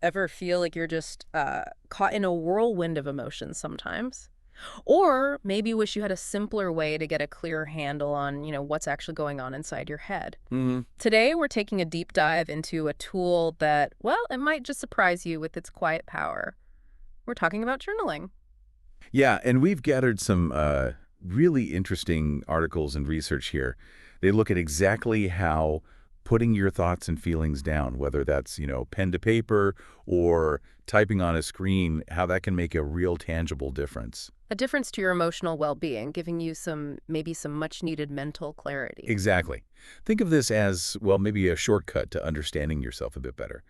Ever feel like you're just caught in a whirlwind of emotions sometimes? Or maybe wish you had a simpler way to get a clearer handle on, what's actually going on inside your head. Hmm. Today, we're taking a deep dive into a tool that, well, it might just surprise you with its quiet power. We're talking about journaling. Yeah, and we've gathered some really interesting articles and research here. They look at exactly how putting your thoughts and feelings down, whether that's, pen to paper or typing on a screen, how that can make a real tangible difference. A difference to your emotional well-being, giving you maybe some much-needed mental clarity. Exactly. Think of this as, well, maybe a shortcut to understanding yourself a bit better.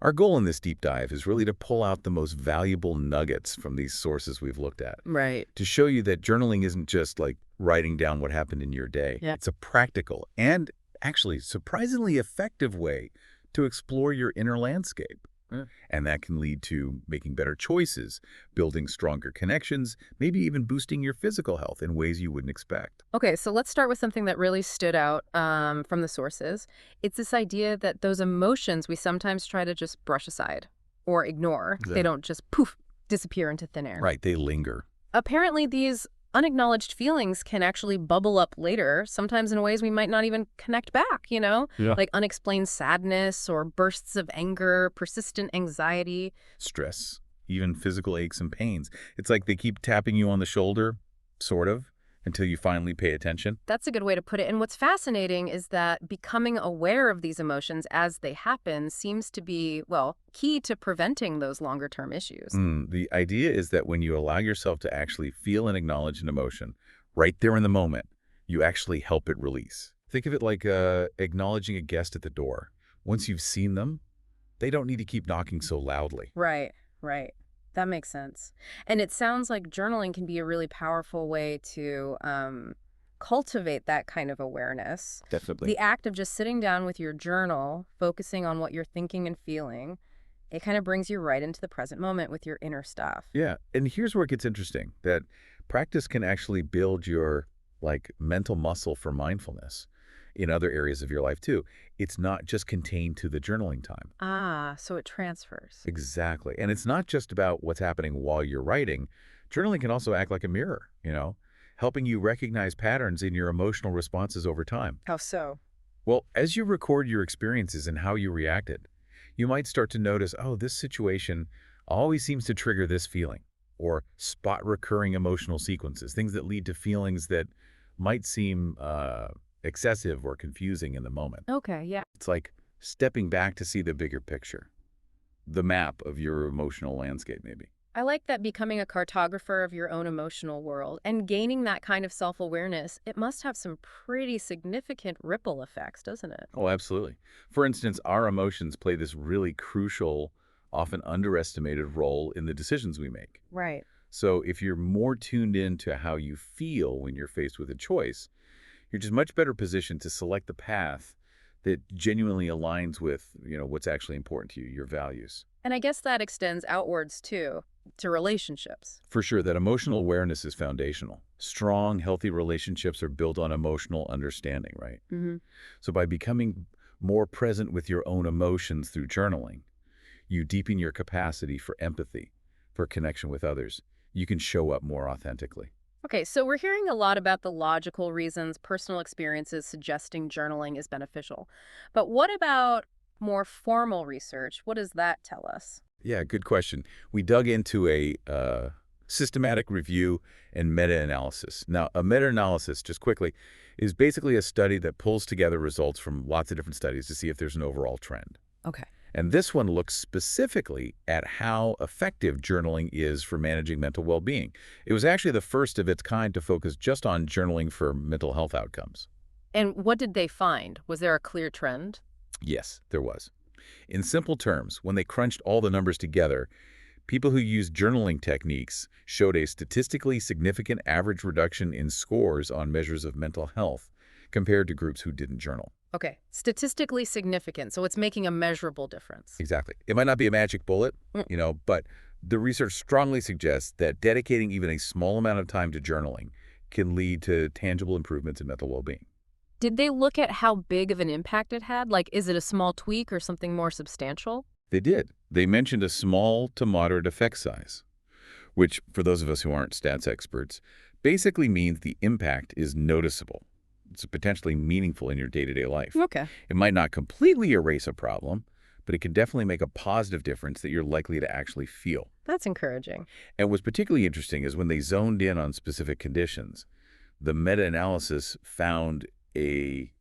Our goal in this deep dive is really to pull out the most valuable nuggets from these sources we've looked at, Right. to show you that journaling isn't just like writing down what happened in your day. Yeah. It's a practical and actually surprisingly effective way to explore your inner landscape. Mm. And that can lead to making better choices, building stronger connections, maybe even boosting your physical health in ways you wouldn't expect. Okay, so let's start with something that really stood out from the sources. It's this idea that those emotions we sometimes try to just brush aside or ignore. They Yeah. don't just poof, disappear into thin air. Right, they linger. Apparently, these unacknowledged feelings can actually bubble up later, sometimes in ways we might not even connect back, Yeah. like unexplained sadness or bursts of anger, persistent anxiety. Stress, even physical aches and pains. It's like they keep tapping you on the shoulder, sort of, until you finally pay attention. That's a good way to put it. And what's fascinating is that becoming aware of these emotions as they happen seems to be, well, key to preventing those longer term issues. The idea is that when you allow yourself to actually feel and acknowledge an emotion right there in the moment, you actually help it release. Think of it like acknowledging a guest at the door. Once you've seen them, they don't need to keep knocking so loudly. Right, right. That makes sense. And it sounds like journaling can be a really powerful way to cultivate that kind of awareness. Definitely. The act of just sitting down with your journal, focusing on what you're thinking and feeling, it kind of brings you right into the present moment with your inner stuff. Yeah, and here's where it gets interesting, that practice can actually build your mental muscle for mindfulness in other areas of your life too. It's not just contained to the journaling time. Ah, so it transfers. Exactly. And it's not just about what's happening while you're writing. Journaling can also act like a mirror, helping you recognize patterns in your emotional responses over time. How so? Well, as you record your experiences and how you reacted, you might start to notice, oh, this situation always seems to trigger this feeling, or spot recurring emotional sequences, things that lead to feelings that might seem excessive or confusing in the moment. Okay, yeah. It's like stepping back to see the bigger picture, the map of your emotional landscape, maybe. I like that becoming a cartographer of your own emotional world and gaining that kind of self-awareness, it must have some pretty significant ripple effects, doesn't it? Oh, absolutely. For instance, our emotions play this really crucial, often underestimated role in the decisions we make. Right. So if you're more tuned in to how you feel when you're faced with a choice, you're just much better positioned to select the path that genuinely aligns with, what's actually important to you, your values. And I guess that extends outwards too, to relationships. For sure, that emotional awareness is foundational. Strong, healthy relationships are built on emotional understanding, right? Hmm. So by becoming more present with your own emotions through journaling, you deepen your capacity for empathy, for connection with others. You can show up more authentically. Okay, so we're hearing a lot about the logical reasons, personal experiences suggesting journaling is beneficial. But what about more formal research? What does that tell us? Yeah, good question. We dug into a systematic review and meta-analysis. Now, a meta-analysis, just quickly, is basically a study that pulls together results from lots of different studies to see if there's an overall trend. Okay. And this one looks specifically at how effective journaling is for managing mental well-being. It was actually the first of its kind to focus just on journaling for mental health outcomes. And what did they find? Was there a clear trend? Yes, there was. In simple terms, when they crunched all the numbers together, people who used journaling techniques showed a statistically significant average reduction in scores on measures of mental health compared to groups who didn't journal. Okay, statistically significant, so it's making a measurable difference. Exactly. It might not be a magic bullet, Mm. but the research strongly suggests that dedicating even a small amount of time to journaling can lead to tangible improvements in mental well-being. Did they look at how big of an impact it had? Like, is it a small tweak or something more substantial? They did. They mentioned a small to moderate effect size, which, for those of us who aren't stats experts, basically means the impact is noticeable. It's potentially meaningful in your day-to-day life. Okay. It might not completely erase a problem, but it can definitely make a positive difference that you're likely to actually feel. That's encouraging. And what's particularly interesting is when they zoned in on specific conditions, the meta-analysis found a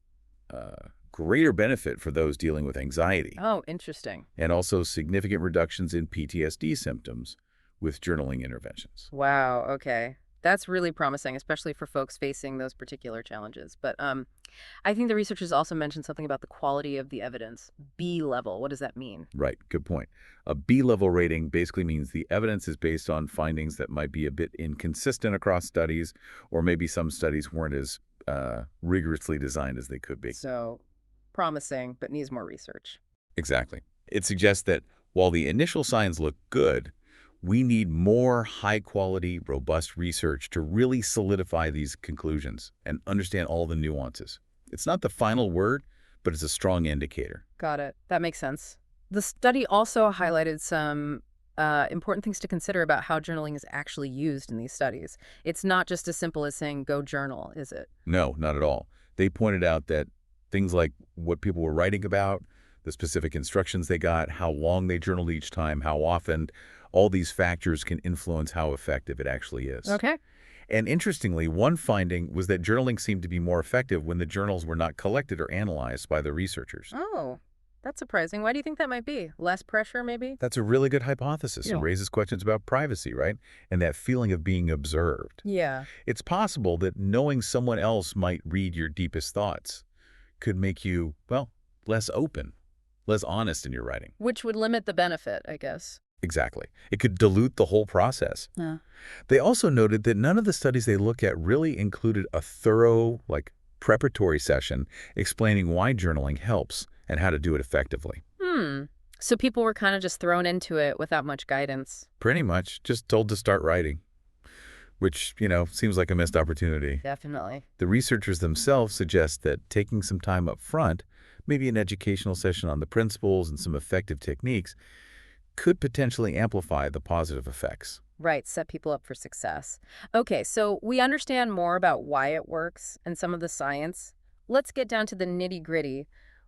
greater benefit for those dealing with anxiety Oh, interesting. and also significant reductions in PTSD symptoms with journaling interventions. Wow, okay. That's really promising, especially for folks facing those particular challenges. But I think the researchers also mentioned something about the quality of the evidence. B level, what does that mean? Right, good point. A B-level rating basically means the evidence is based on findings that might be a bit inconsistent across studies, or maybe some studies weren't as rigorously designed as they could be. So promising, but needs more research. Exactly. It suggests that while the initial signs look good, we need more high-quality, robust research to really solidify these conclusions and understand all the nuances. It's not the final word, but it's a strong indicator. Got it. That makes sense. The study also highlighted some important things to consider about how journaling is actually used in these studies. It's not just as simple as saying, go journal, is it? No, not at all. They pointed out that things like what people were writing about, the specific instructions they got, how long they journaled each time, how often, all these factors can influence how effective it actually is. Okay. And interestingly, one finding was that journaling seemed to be more effective when the journals were not collected or analyzed by the researchers. Oh, that's surprising. Why do you think that might be? Less pressure, maybe? That's a really good hypothesis. It raises questions about privacy, right? And that feeling of being observed. Yeah. It's possible that knowing someone else might read your deepest thoughts could make you, well, less open, less honest in your writing. Which would limit the benefit, I guess. Exactly. It could dilute the whole process. Yeah. They also noted that none of the studies they looked at really included a thorough, preparatory session explaining why journaling helps and how to do it effectively. So people were kind of just thrown into it without much guidance. Pretty much just told to start writing, which, seems like a missed opportunity. Definitely. The researchers themselves suggest that taking some time up front, maybe an educational session on the principles and some effective techniques, could potentially amplify the positive effects. Right, set people up for success. Okay, so we understand more about why it works and some of the science. Let's get down to the nitty-gritty.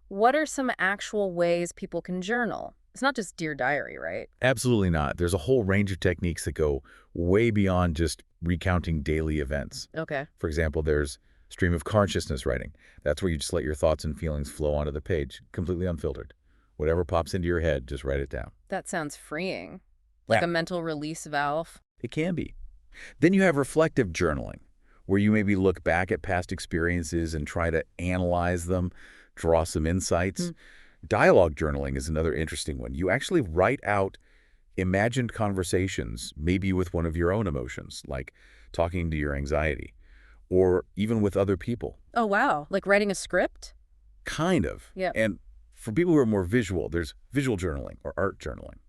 What are some actual ways people can journal? It's not just Dear Diary, right? Absolutely not. There's a whole range of techniques that go way beyond just recounting daily events. Okay. For example, there's stream of consciousness writing. That's where you just let your thoughts and feelings flow onto the page, completely unfiltered. Whatever pops into your head, just write it down. That sounds freeing. Like Yeah. a mental release valve. It can be. Then you have reflective journaling, where you maybe look back at past experiences and try to analyze them, draw some insights. Dialogue journaling is another interesting one. You actually write out imagined conversations, maybe with one of your own emotions, like talking to your anxiety, or even with other people. Oh, wow. Like writing a script? Kind of. Yeah. And for people who are more visual, there's visual journaling or art journaling,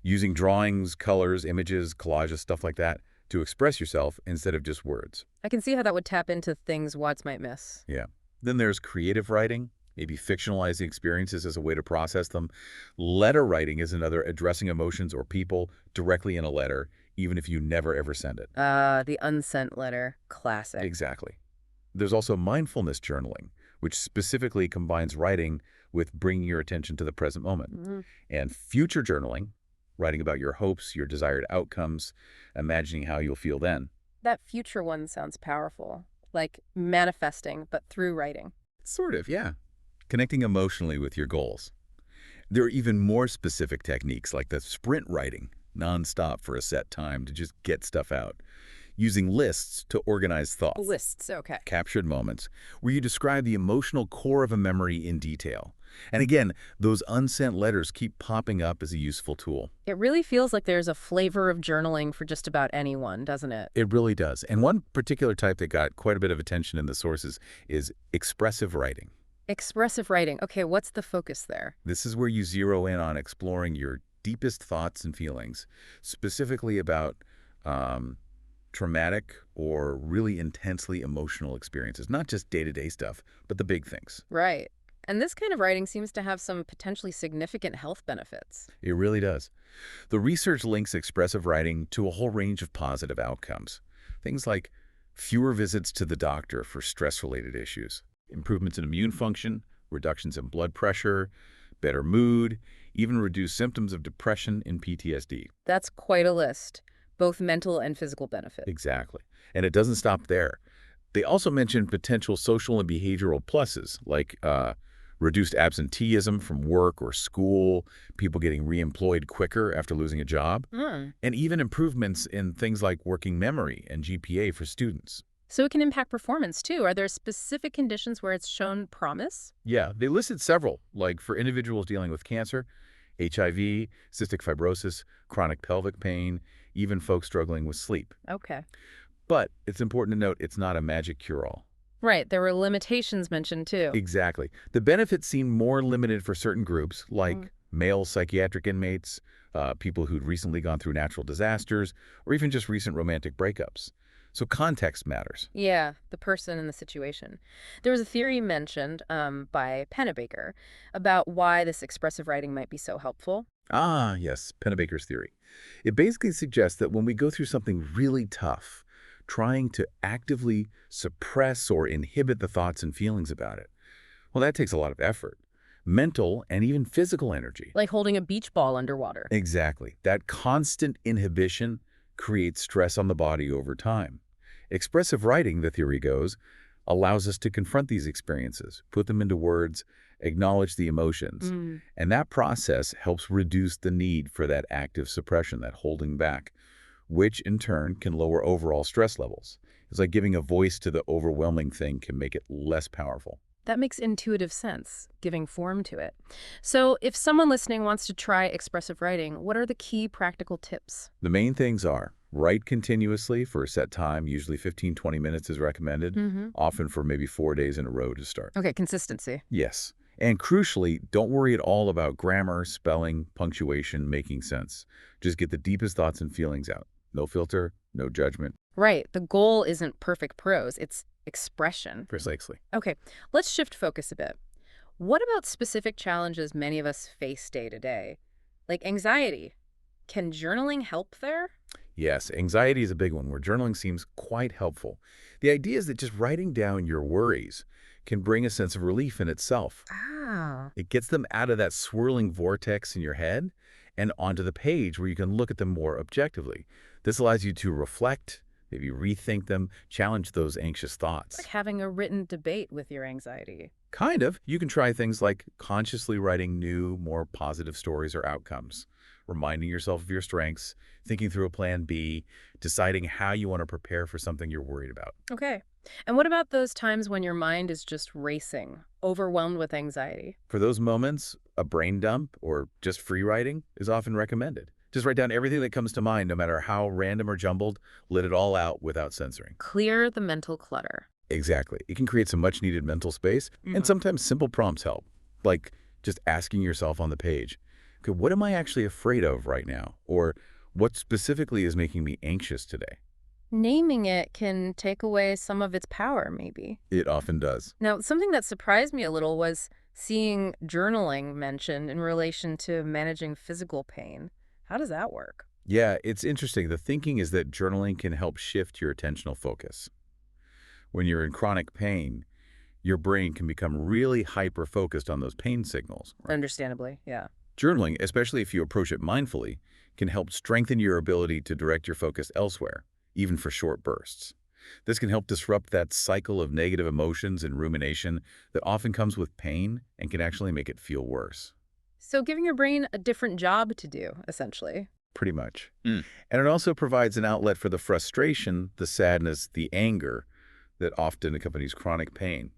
using drawings, colors, images, collages, stuff like that to express yourself instead of just words. I can see how that would tap into things Watts might miss. Yeah. Then there's creative writing, maybe fictionalizing experiences as a way to process them. Letter writing is another, addressing emotions or people directly in a letter, even if you never ever send it. The unsent letter. Classic. Exactly. There's also mindfulness journaling, which specifically combines writing with bringing your attention to the present moment. And future journaling, writing about your hopes, your desired outcomes, imagining how you'll feel then. That future one sounds powerful. Like manifesting, but through writing. Sort of, yeah. Connecting emotionally with your goals. There are even more specific techniques like the sprint writing, nonstop for a set time to just get stuff out. Using lists to organize thoughts. Lists, okay. Captured moments, where you describe the emotional core of a memory in detail. And again, those unsent letters keep popping up as a useful tool. It really feels like there's a flavor of journaling for just about anyone, doesn't it? It really does. And one particular type that got quite a bit of attention in the sources is expressive writing. Expressive writing. Okay, what's the focus there? This is where you zero in on exploring your deepest thoughts and feelings, specifically about traumatic or really intensely emotional experiences, not just day-to-day stuff, but the big things. Right. And this kind of writing seems to have some potentially significant health benefits. It really does. The research links expressive writing to a whole range of positive outcomes. Things like fewer visits to the doctor for stress-related issues, improvements in immune function, reductions in blood pressure, better mood, even reduced symptoms of depression and PTSD. That's quite a list, both mental and physical benefit. Exactly. And it doesn't stop there. They also mention potential social and behavioral pluses, like reduced absenteeism from work or school, people getting reemployed quicker after losing a job, Hmm. and even improvements in things like working memory and GPA for students. So it can impact performance too. Are there specific conditions where it's shown promise? Yeah, they listed several, like for individuals dealing with cancer, HIV, cystic fibrosis, chronic pelvic pain, even folks struggling with sleep. Okay. But it's important to note it's not a magic cure-all. Right, there were limitations mentioned too. Exactly. The benefits seem more limited for certain groups, Mm. like male psychiatric inmates, people who'd recently gone through natural disasters, or even just recent romantic breakups. So context matters. Yeah, the person and the situation. There was a theory mentioned by Pennebaker about why this expressive writing might be so helpful. Ah, yes, Pennebaker's theory. It basically suggests that when we go through something really tough, trying to actively suppress or inhibit the thoughts and feelings about it, well, that takes a lot of effort, mental and even physical energy. Like holding a beach ball underwater. Exactly. That constant inhibition creates stress on the body over time. Expressive writing, the theory goes, allows us to confront these experiences, put them into words, acknowledge the emotions. Mm. And that process helps reduce the need for that active suppression, that holding back, which in turn can lower overall stress levels. It's like giving a voice to the overwhelming thing can make it less powerful. That makes intuitive sense, giving form to it. So if someone listening wants to try expressive writing, what are the key practical tips? The main things are write continuously for a set time, usually 15-20 minutes is recommended, Mm-hmm. often for maybe 4 days in a row to start. Okay, consistency. Yes. And crucially, don't worry at all about grammar, spelling, punctuation, making sense. Just get the deepest thoughts and feelings out. No filter, no judgment. Right, the goal isn't perfect prose, it's expression. Precisely. Okay, let's shift focus a bit. What about specific challenges many of us face day to day? Like anxiety. Can journaling help there? Yes, anxiety is a big one where journaling seems quite helpful. The idea is that just writing down your worries can bring a sense of relief in itself. Ah. It gets them out of that swirling vortex in your head and onto the page where you can look at them more objectively. This allows you to reflect, maybe rethink them, challenge those anxious It's like thoughts. having a written debate with your anxiety. Kind of. You can try things like consciously writing new, more positive stories or outcomes, reminding yourself of your strengths, thinking through a plan B, deciding how you want to prepare for something you're worried about. Okay. And what about those times when your mind is just racing, overwhelmed with anxiety? For those moments, a brain dump or just free writing is often recommended. Just write down everything that comes to mind, no matter how random or jumbled, let it all out without censoring. Clear the mental clutter. Exactly. It can create some much needed mental space, and Mhm. sometimes simple prompts help, like just asking yourself on the page, okay, what am I actually afraid of right now? Or what specifically is making me anxious today? Naming it can take away some of its power, maybe. It often does. Now, something that surprised me a little was seeing journaling mentioned in relation to managing physical pain. How does that work? Yeah, it's interesting. The thinking is that journaling can help shift your attentional focus. When you're in chronic pain, your brain can become really hyper-focused on those pain signals. Right? Understandably, yeah. Journaling, especially if you approach it mindfully, can help strengthen your ability to direct your focus elsewhere, even for short bursts. This can help disrupt that cycle of negative emotions and rumination that often comes with pain and can actually make it feel worse. So giving your brain a different job to do, essentially. Pretty much. And it also provides an outlet for the frustration, the sadness, the anger that often accompanies chronic pain.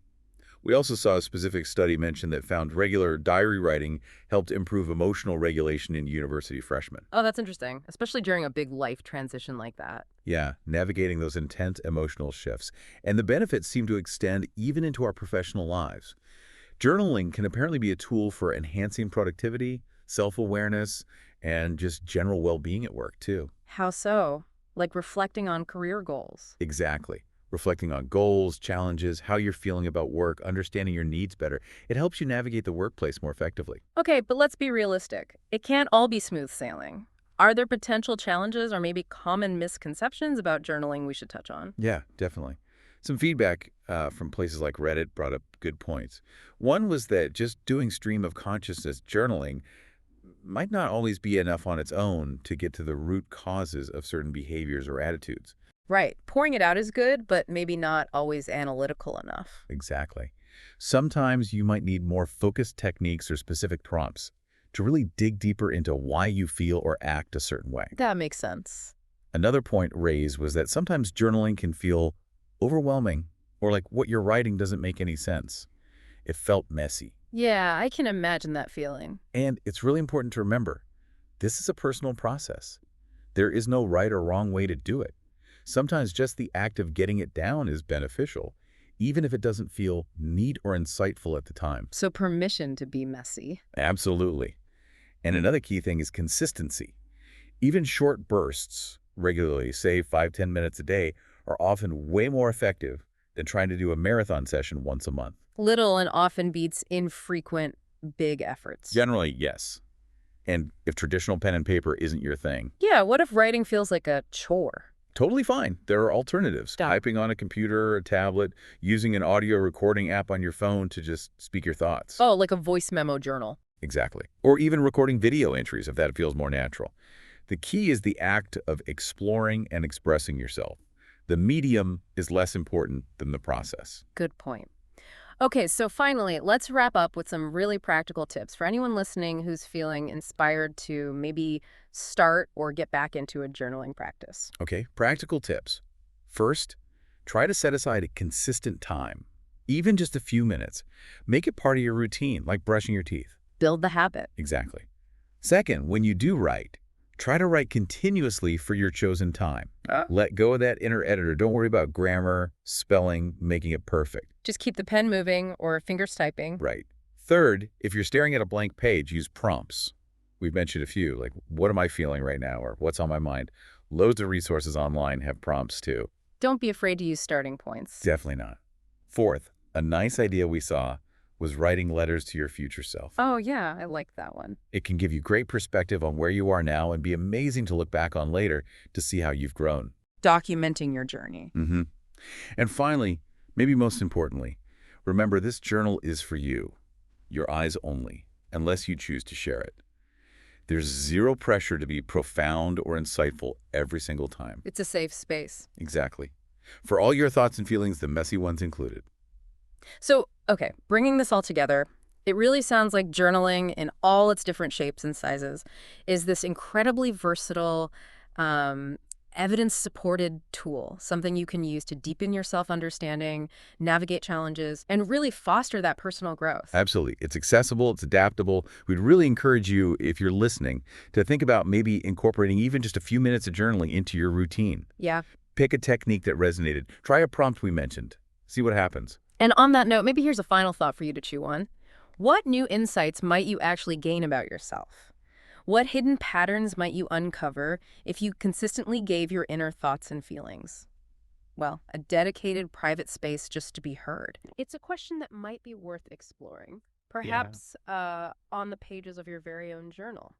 We also saw a specific study mention that found regular diary writing helped improve emotional regulation in university freshmen. Oh, that's interesting, especially during a big life transition like that. Yeah, navigating those intense emotional shifts. And the benefits seem to extend even into our professional lives. Journaling can apparently be a tool for enhancing productivity, self-awareness, and just general well-being at work, too. How so? Like reflecting on career goals. Exactly. Reflecting on goals, challenges, how you're feeling about work, understanding your needs better, it helps you navigate the workplace more effectively. Okay, but let's be realistic. It can't all be smooth sailing. Are there potential challenges or maybe common misconceptions about journaling we should touch on? Yeah, definitely. Some feedback from places like Reddit brought up good points. One was that just doing stream of consciousness journaling might not always be enough on its own to get to the root causes of certain behaviors or attitudes. Right. Pouring it out is good, but maybe not always analytical enough. Exactly. Sometimes you might need more focused techniques or specific prompts to really dig deeper into why you feel or act a certain way. That makes sense. Another point raised was that sometimes journaling can feel overwhelming or like what you're writing doesn't make any sense. It felt messy. Yeah, I can imagine that feeling. And it's really important to remember, this is a personal process. There is no right or wrong way to do it. Sometimes just the act of getting it down is beneficial, even if it doesn't feel neat or insightful at the time. So permission to be messy. Absolutely. And another key thing is consistency. Even short bursts, regularly, say 5–10 minutes a day, are often way more effective than trying to do a marathon session once a month. Little and often beats infrequent big efforts. Generally, yes. And if traditional pen and paper isn't your thing, Yeah, what if writing feels like a chore? totally fine. There are alternatives. Stop. Typing on a computer or a tablet, using an audio recording app on your phone to just speak your thoughts. Oh, like a voice memo journal. Exactly. Or even recording video entries if that feels more natural. The key is the act of exploring and expressing yourself. The medium is less important than the process. Good point. Okay, so finally, let's wrap up with some really practical tips for anyone listening who's feeling inspired to maybe start or get back into a journaling practice. Okay, practical tips. First, try to set aside a consistent time, even just a few minutes. Make it part of your routine, like brushing your teeth. Build the habit. Exactly. Second, when you do write, try to write continuously for your chosen time. Let go of that inner editor. Don't worry about grammar, spelling, making it perfect. Just keep the pen moving or fingers typing. Right. Third, if you're staring at a blank page, use prompts. We've mentioned a few, like what am I feeling right now or what's on my mind. Loads of resources online have prompts too. Don't be afraid to use starting points. Definitely not. Fourth, a nice idea we saw was writing letters to your future self. Oh, yeah, I like that one. It can give you great perspective on where you are now and be amazing to look back on later to see how you've grown. Documenting your journey. And finally, maybe most importantly, remember this journal is for you, your eyes only, unless you choose to share it. There's zero pressure to be profound or insightful every single time. It's a safe space. Exactly. For all your thoughts and feelings, the messy ones included. So, okay, bringing this all together, it really sounds like journaling in all its different shapes and sizes is this incredibly versatile, evidence-supported tool, something you can use to deepen your self-understanding, navigate challenges, and really foster that personal growth. Absolutely. It's accessible, it's adaptable. We'd really encourage you, if you're listening, to think about maybe incorporating even just a few minutes of journaling into your routine. Yeah. Pick a technique that resonated. Try a prompt we mentioned. See what happens. And on that note, maybe here's a final thought for you to chew on. What new insights might you actually gain about yourself? What hidden patterns might you uncover if you consistently gave your inner thoughts and feelings? Well, a dedicated private space just to be heard. It's a question that might be worth exploring, perhaps on the pages of your very own journal.